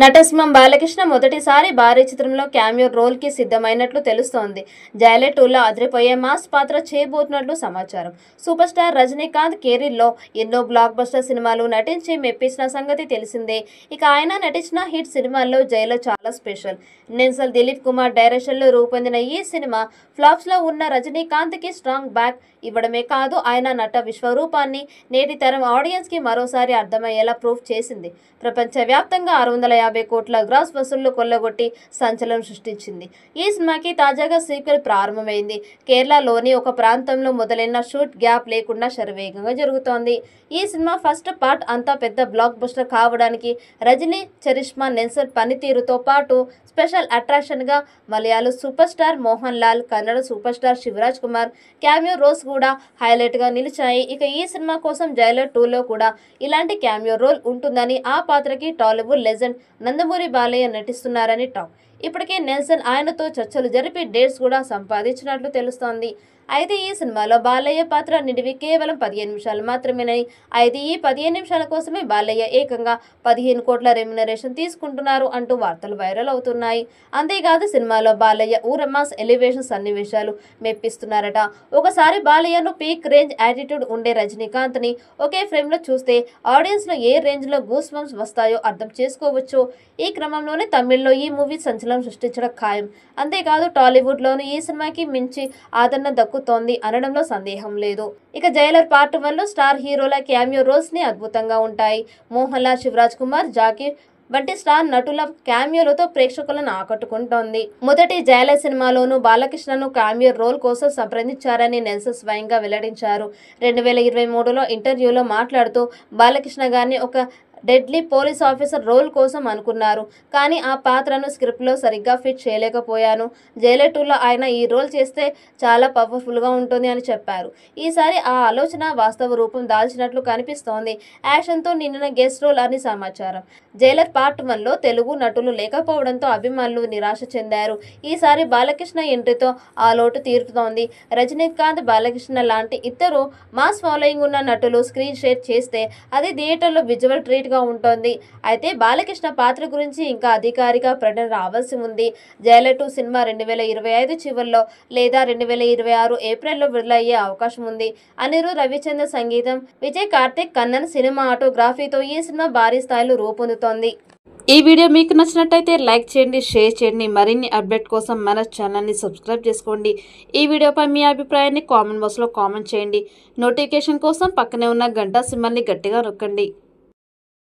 నటసింహం బాలకృష్ణ మొదటిసారి భారీ చిత్రంలో క్యామియో రోల్ కి సిద్ధమైనట్లు తెలుస్తోంది. జైలర్ 2లో అదిరిపోయే మాస్ పాత్ర చేయబోతున్నట్లు సమాచారం. సూపర్ స్టార్ రజనీకాంత్ కెరీర్లో ఎన్నో బ్లాక్ బస్టర్ సినిమాలు నటించి మెప్పించిన సంగతి తెలిసిందే. ఇక ఆయన నటించిన హిట్ సినిమాల్లో జైలర్ చాలా స్పెషల్. నెల్సన్ దిలీప్ కుమార్ డైరెక్షన్లో రూపొందిన ఈ సినిమా ఫ్లాప్స్ లో ఉన్న రజనీకాంత్ కి స్ట్రాంగ్ బ్యాక్ ఇవ్వడమే కాదు, ఆయన నట విశ్వరూపాన్ని నేటి తరం ఆడియన్స్ కి మరోసారి అర్థమయ్యేలా ప్రూఫ్ చేసింది. ప్రపంచవ్యాప్తంగా 650 కోట్ల గ్రాస్ వసూళ్లు కొల్లగొట్టి సంచలనం సృష్టించింది. ఈ సినిమాకి తాజాగా సీక్వెల్ ప్రారంభమైంది. కేరళలోని ఒక ప్రాంతంలో మొదలైన షూట్ గ్యాప్ లేకుండా శరవేగంగా జరుగుతోంది. ఈ సినిమా ఫస్ట్ పార్ట్ అంతా పెద్ద బ్లాక్ బస్టర్ కావడానికి రజనీ, చరిష్మా, నెల్సన్ పనితీరుతో పాటు స్పెషల్ అట్రాక్షన్ గా Malayalam super star Mohanlal, Kannada super star Shivaraj Kumar cameo roles కూడా హైలైట్ గా నిలిచాయి. ఇక ఈ సినిమా కోసం జైలర్ 2లో కూడా ఇలాంటి క్యామియో రోల్ ఉంటుందని, ఆ పాత్రకి టాలీవుడ్ లెజెండ్ నందమూరి బాలయ్య నటిస్తున్నారని టాక్. ఇప్పటికే నెల్సన్ ఆయనతో చర్చలు జరిపి డేట్స్ కూడా సంపాదించినట్లు తెలుస్తోంది. అయితే ఈ సినిమాలో బాలయ్య పాత్ర నిడివి కేవలం 15 నిమిషాలు మాత్రమేనని, అయితే ఈ 15 నిమిషాల కోసమే బాలయ్య ఏకంగా 15 కోట్ల రెమ్యునరేషన్ తీసుకుంటున్నారు అంటూ వార్తలు వైరల్ అవుతున్నాయి. అంతేకాదు సినిమాలో బాలయ్య ఊరమాస్ ఎలివేషన్ సన్నివేశాలు మెప్పిస్తున్నారట. ఒకసారి బాలయ్యను పీక్ రేంజ్ యాటిట్యూడ్ ఉండే రజనీకాంత్ ని ఒకే ఫ్రేమ్ లో చూస్తే ఆడియన్స్ లో ఏ రేంజ్ లో గూస్ బంప్స్ వస్తాయో అర్థం చేసుకోవచ్చు. ఈ క్రమంలోనే తమిళ్లో ఈ మూవీ సంచలనం సృష్టించడం ఖాయం. అంతేకాదు టాలీవుడ్ లోను ఈ సినిమాకి మించి ఆదరణ దక్కుతోంది అనడంలో సందేహం లేదు. ఇక జైలర్ పార్ట్ 1లో స్టార్ హీరోల క్యామియో రోల్స్ ని అద్భుతంగా ఉంటాయి. మోహన్ లాల్, శివరాజ్ కుమార్, జాకీ వంటి స్టార్ నటుల క్యామియోలతో ప్రేక్షకులను ఆకట్టుకుంటోంది. మొదటి జైలర్ సినిమాలోనూ బాలకృష్ణను క్యామియో రోల్ కోసం సంప్రదించారని నెల్సన్ స్వయంగా వెల్లడించారు. 2023లో ఇంటర్వ్యూలో మాట్లాడుతూ బాలకృష్ణ గారిని ఒక డెడ్లీ పోలీస్ ఆఫీసర్ రోల్ కోసం అనుకున్నారు, కానీ ఆ పాత్రను స్క్రిప్ట్లో సరిగ్గా ఫిట్ చేయలేకపోయాను. జైలర్ 2లో ఆయన ఈ రోల్ చేస్తే చాలా పవర్ఫుల్గా ఉంటుంది అని చెప్పారు. ఈసారి ఆ ఆలోచన వాస్తవ రూపం దాల్చినట్లు కనిపిస్తోంది. యాక్షన్తో నిండిన గెస్ట్ రోల్ అని సమాచారం. జైలర్ పార్ట్ 1లో తెలుగు నటులు లేకపోవడంతో అభిమానులు నిరాశ చెందారు. ఈసారి బాలకృష్ణ ఎంట్రీతో ఆ లోటు తీరుతోంది. రజనీకాంత్, బాలకృష్ణ లాంటి ఇద్దరు మాస్ ఫాలోయింగ్ ఉన్న నటులు స్క్రీన్ షేర్ చేస్తే అది థియేటర్లో విజువల్ ట్రీట్ గా ఉంటుంది. అయితే బాలకృష్ణ పాత్ర గురించి ఇంకా అధికారిక ప్రకటన రావాల్సి ఉంది. జైలర్ 2 సినిమా 2025 చివరిలో లేదా 2026 ఏప్రిల్లో విడుదలయ్యే అవకాశం ఉంది. అనిరుద్ రవిచంద్రన్ సంగీతం, విజయ్ కార్తిక్ కన్నన్ సినిమాటోగ్రఫీతో ఈ సినిమా భారీ స్థాయిలో రూపొందుతోంది. ఈ వీడియో మీకు నచ్చినట్టయితే లైక్ చేయండి, షేర్ చేయండి. మరిన్ని అప్డేట్ కోసం మన ఛానల్ని సబ్స్క్రైబ్ చేసుకోండి. ఈ వీడియోపై మీ అభిప్రాయాన్ని కామెంట్ బాక్స్లో కామెంట్ చేయండి. నోటిఫికేషన్ కోసం పక్కనే ఉన్న గంట సింబల్ని గట్టిగా నొక్కండి.